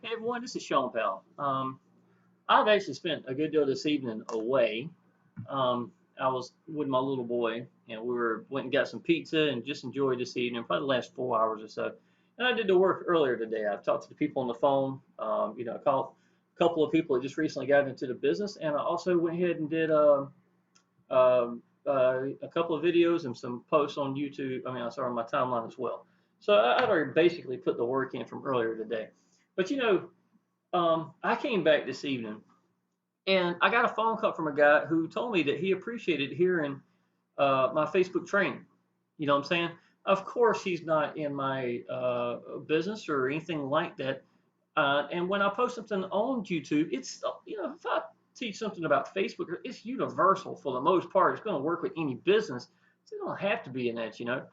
Hey everyone, this is Sean Powell. I've actually spent a good deal this evening away. I was with my little boy, and went and got some pizza and just enjoyed this evening, probably the last 4 hours or so. And I did the work earlier today. I talked to the people on the phone. I called a couple of people that just recently got into the business, and I also went ahead and did a couple of videos and some posts on YouTube. Sorry, on my timeline as well. So I'd already basically put the work in from earlier today. But I came back this evening and I got a phone call from a guy who told me that he appreciated hearing my Facebook training. You know what I'm saying? Of course, he's not in my business or anything like that. And when I post something on YouTube, if I teach something about Facebook, it's universal for the most part. It's going to work with any business. So it don't have to be in that.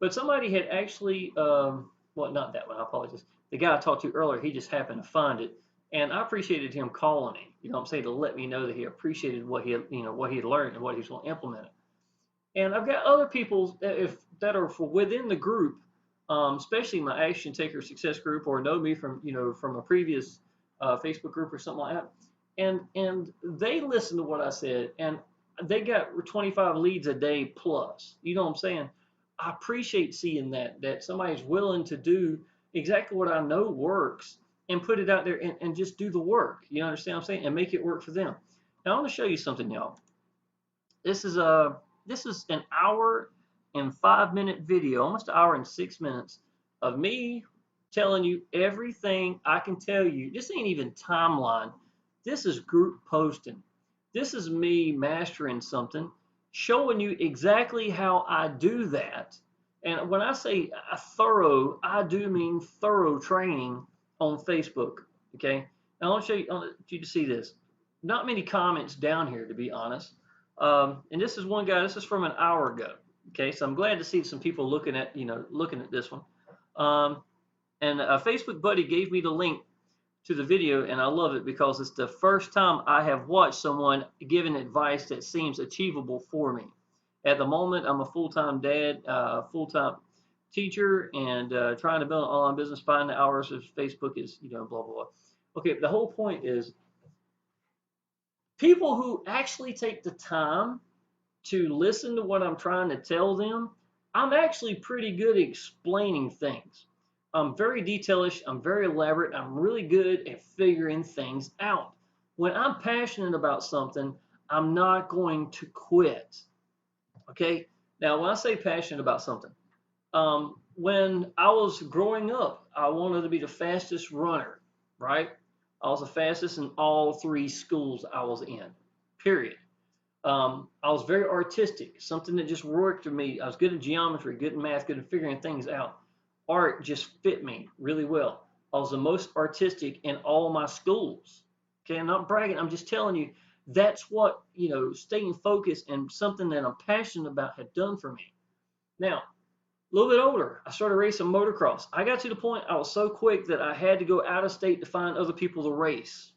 But somebody had actually, well, not that one, I apologize. The guy I talked to earlier, he just happened to find it. And I appreciated him calling me, you know what I'm saying, to let me know that he appreciated what he had learned and what he was going to implement it. And I've got other people that are within the group, especially my Action Taker Success group, or know me from a previous Facebook group or something like that. And they listened to what I said, and they got 25 leads a day plus. You know what I'm saying? I appreciate seeing that somebody's willing to do exactly what I know works and put it out there and just do the work. You understand what I'm saying? And make it work for them. Now I want to show you something, y'all. This is an hour and 5 minute video, almost an hour and 6 minutes of me telling you everything I can tell you. This ain't even timeline. This is group posting. This is me mastering something, showing you exactly how I do that. And when I say thorough, I do mean thorough training on Facebook. Okay. Now I want to show you to see this. Not many comments down here, to be honest. And this is one guy. This is from an hour ago. Okay, so I'm glad to see some people looking at this one. And a Facebook buddy gave me the link to the video, and I love it because it's the first time I have watched someone giving advice that seems achievable for me. At the moment, I'm a full-time dad, full-time teacher, and trying to build an online business. Find the hours of Facebook is, blah, blah, blah. Okay, the whole point is people who actually take the time to listen to what I'm trying to tell them, I'm actually pretty good at explaining things. I'm very detailish, I'm very elaborate, I'm really good at figuring things out. When I'm passionate about something, I'm not going to quit. Okay? Now, when I say passionate about something, when I was growing up, I wanted to be the fastest runner, right? I was the fastest in all three schools I was in, period. I was very artistic, something that just worked for me. I was good at geometry, good at math, good at figuring things out. Art just fit me really well. I was the most artistic in all my schools. Okay, I'm not bragging. I'm just telling you that's what, staying focused and something that I'm passionate about had done for me. Now, a little bit older, I started racing motocross. I got to the point I was so quick that I had to go out of state to find other people to race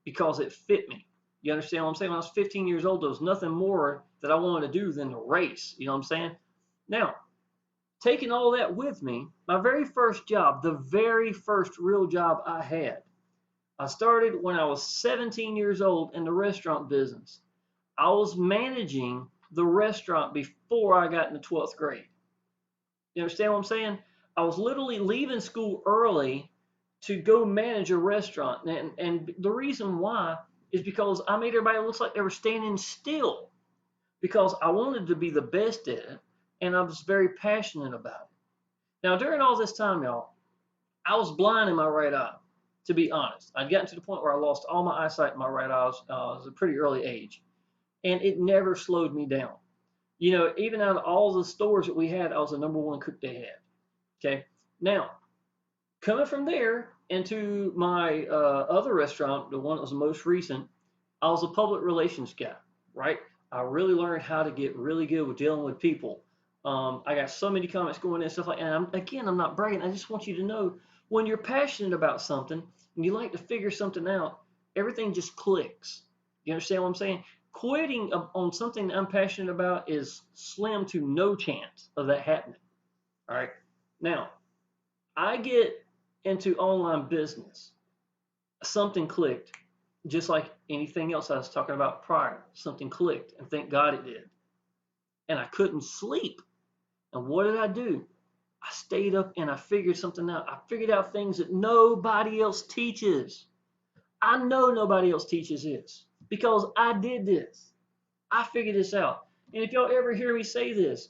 because it fit me. You understand what I'm saying? When I was 15 years old, there was nothing more that I wanted to do than to race. You know what I'm saying? Now, taking all that with me, my very first job, the very first real job I had, I started when I was 17 years old in the restaurant business. I was managing the restaurant before I got into 12th grade. You understand what I'm saying? I was literally leaving school early to go manage a restaurant. And the reason why is because I made everybody look like they were standing still because I wanted to be the best at it, and I was very passionate about it. Now, during all this time, y'all, I was blind in my right eye, to be honest. I'd gotten to the point where I lost all my eyesight in my right eye at a pretty early age, and it never slowed me down. Even out of all the stores that we had, I was the number one cook they had. Okay. Now, coming from there into my other restaurant, the one that was the most recent, I was a public relations guy, right? I really learned how to get really good with dealing with people. I got so many comments going in and stuff like that. And I'm not bragging. I just want you to know when you're passionate about something and you like to figure something out, everything just clicks. You understand what I'm saying? Quitting on something that I'm passionate about is slim to no chance of that happening. All right. Now, I get into online business something clicked. Just like anything else I was talking about prior, something clicked, and thank God it did. And I couldn't sleep. And what did I do? I stayed up and I figured something out. I figured out things that nobody else teaches. I know nobody else teaches this because I did this. I figured this out. And if y'all ever hear me say this,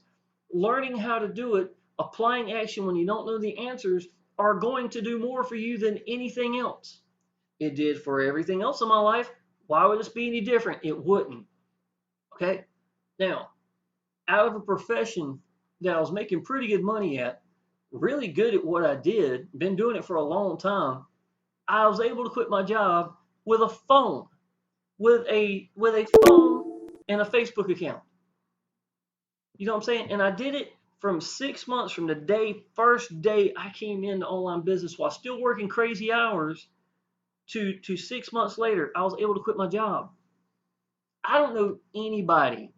learning how to do it, applying action when you don't know the answers are going to do more for you than anything else. It did for everything else in my life. Why would this be any different? It wouldn't. Okay? Now, out of a profession that I was making pretty good money at, really good at what I did, been doing it for a long time, I was able to quit my job with a phone, with a phone and a Facebook account. You know what I'm saying? And I did it from 6 months from the first day I came into online business while still working crazy hours to 6 months later, I was able to quit my job. I don't know anybody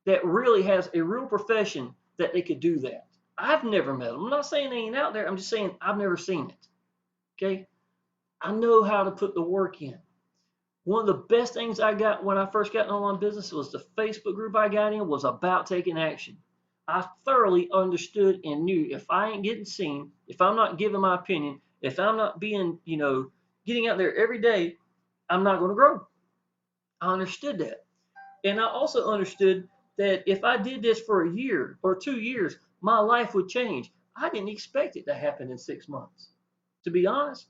that really has a real profession that they could do that. I've never met them. I'm not saying they ain't out there. I'm just saying I've never seen it. Okay? I know how to put the work in. One of the best things I got when I first got in online business was the Facebook group I got in was about taking action. I thoroughly understood and knew if I ain't getting seen, if I'm not giving my opinion, if I'm not being, getting out there every day, I'm not going to grow. I understood that. And I also understood that if I did this for a year or 2 years, my life would change. I didn't expect it to happen in 6 months, to be honest.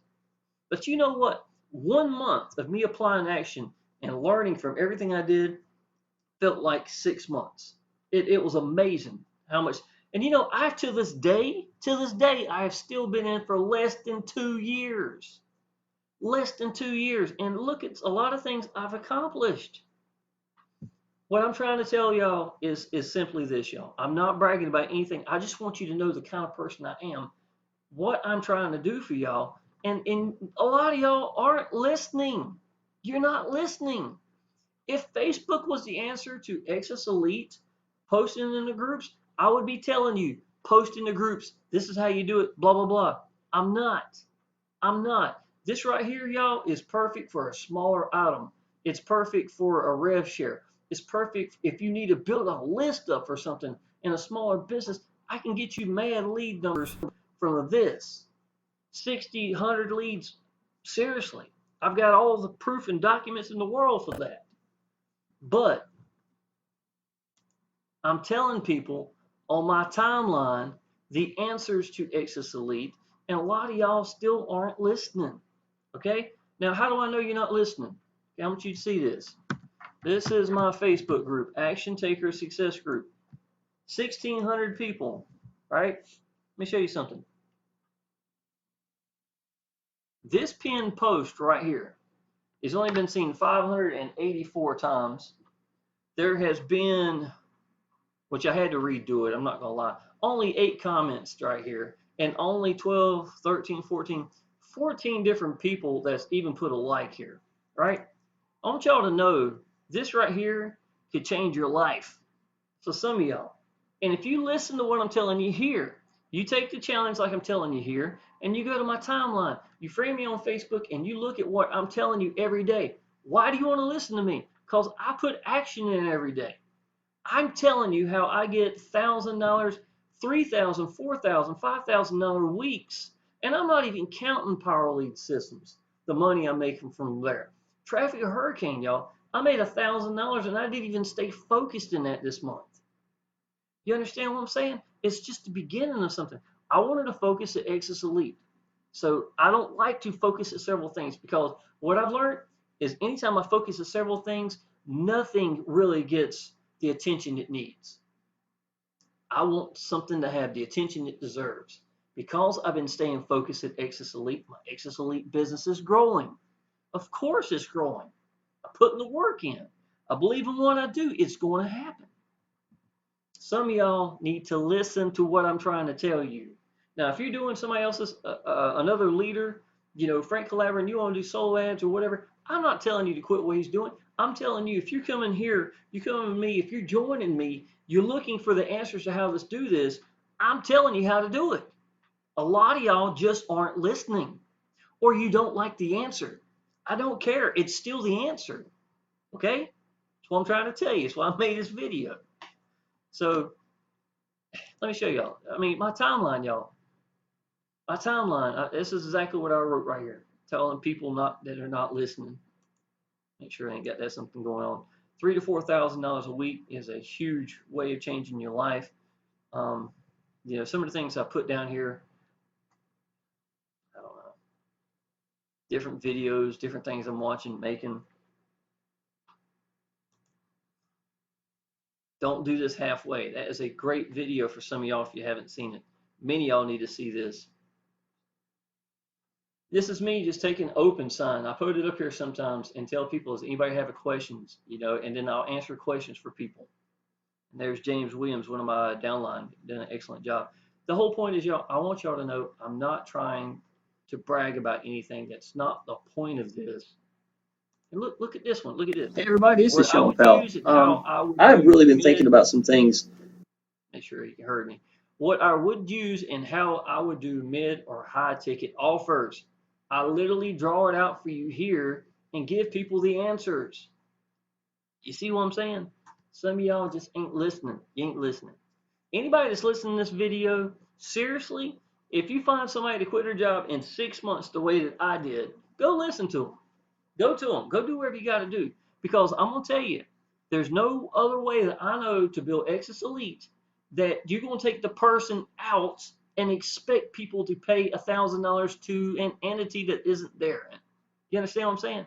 But you know what? 1 month of me applying action and learning from everything I did felt like 6 months. It was amazing how much. And I to this day, I have still been in for less than 2 years. Less than 2 years. And look at a lot of things I've accomplished. What I'm trying to tell y'all is simply this, y'all. I'm not bragging about anything. I just want you to know the kind of person I am, what I'm trying to do for y'all. And a lot of y'all aren't listening. You're not listening. If Facebook was the answer to Exitus Elite, posting in the groups, I would be telling you, post in the groups. This is how you do it, blah, blah, blah. I'm not. This right here, y'all, is perfect for a smaller item. It's perfect for a rev share. It's perfect if you need to build a list up for something in a smaller business. I can get you mad lead numbers from this. 60, 100 leads. Seriously. I've got all the proof and documents in the world for that. But I'm telling people on my timeline the answers to Exitus Elite, and a lot of y'all still aren't listening. Okay? Now, how do I know you're not listening? Okay, I want you to see this. This is my Facebook group, Action Taker Success Group. 1,600 people, right? Let me show you something. This pinned post right here has only been seen 584 times. There has been, which I had to redo it, I'm not going to lie, only 8 comments right here, and only 12, 13, 14 different people that's even put a like here, right? I want y'all to know this right here could change your life. So some of y'all, and if you listen to what I'm telling you here, you take the challenge like I'm telling you here, and you go to my timeline, you friend me on Facebook, and you look at what I'm telling you every day. Why do you want to listen to me? Because I put action in every day. I'm telling you how I get $1,000, $3,000, $4,000, $5,000 weeks. And I'm not even counting Power Lead Systems, the money I'm making from there. Traffic or Hurricane, y'all, I made $1,000 and I didn't even stay focused in that this month. You understand what I'm saying? It's just the beginning of something. I wanted to focus at Exitus Elite. So I don't like to focus at several things because what I've learned is anytime I focus at several things, nothing really gets the attention it needs. I want something to have the attention it deserves. Because I've been staying focused at Exitus Elite, my Exitus Elite business is growing. Of course it's growing. I'm putting the work in. I believe in what I do. It's going to happen. Some of y'all need to listen to what I'm trying to tell you. Now, if you're doing somebody else's, another leader, Frank Calaver, and you want to do solo ads or whatever, I'm not telling you to quit what he's doing. I'm telling you, if you come in here, you come with me, if you're joining me, you're looking for the answers to how to do this, I'm telling you how to do it. A lot of y'all just aren't listening. or you don't like the answer. I don't care. It's still the answer. Okay? That's what I'm trying to tell you. That's why I made this video. So let me show y'all. I mean, my timeline, y'all. My timeline. This is exactly what I wrote right here. Telling people that are not listening. Make sure I ain't got that something going on. $3,000 to $4,000 a week is a huge way of changing your life. You know, some of the things I put down here, I don't know, different videos, different things I'm watching, making. Don't do this halfway. That is a great video for some of y'all if you haven't seen it. Many of y'all need to see this. This is me just taking open sign. I put it up here sometimes and tell people, does anybody have a questions? You know, and then I'll answer questions for people. And there's James Williams, one of my downline, done an excellent job. The whole point is, y'all, I want y'all to know I'm not trying to brag about anything. That's not the point of this. And look at this one. Look at this. Hey everybody, this is What I Sean would Pell. use and how I would I've do really been thinking mid. about some things. Make sure you heard me. What I would use and how I would do mid or high ticket offers. I literally draw it out for you here and give people the answers. You see what I'm saying? Some of y'all just ain't listening. You ain't listening. Anybody that's listening to this video, seriously, if you find somebody to quit their job in 6 months the way that I did, go listen to them. Go to them. Go do whatever you got to do. Because I'm going to tell you, there's no other way that I know to build Exitus Elite that you're going to take the person out and expect people to pay $1,000 to an entity that isn't there. You understand what I'm saying?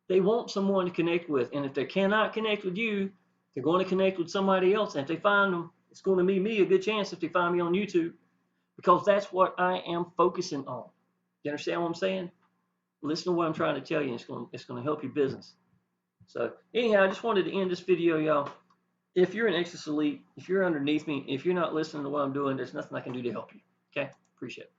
They want someone to connect with. And if they cannot connect with you, they're going to connect with somebody else. And if they find them, it's going to be me a good chance if they find me on YouTube, because that's what I am focusing on. You understand what I'm saying? Listen to what I'm trying to tell you. It's going to help your business. So anyhow, I just wanted to end this video, y'all. If you're an Exitus Elite, if you're underneath me, if you're not listening to what I'm doing, there's nothing I can do to help you. Okay? Appreciate it.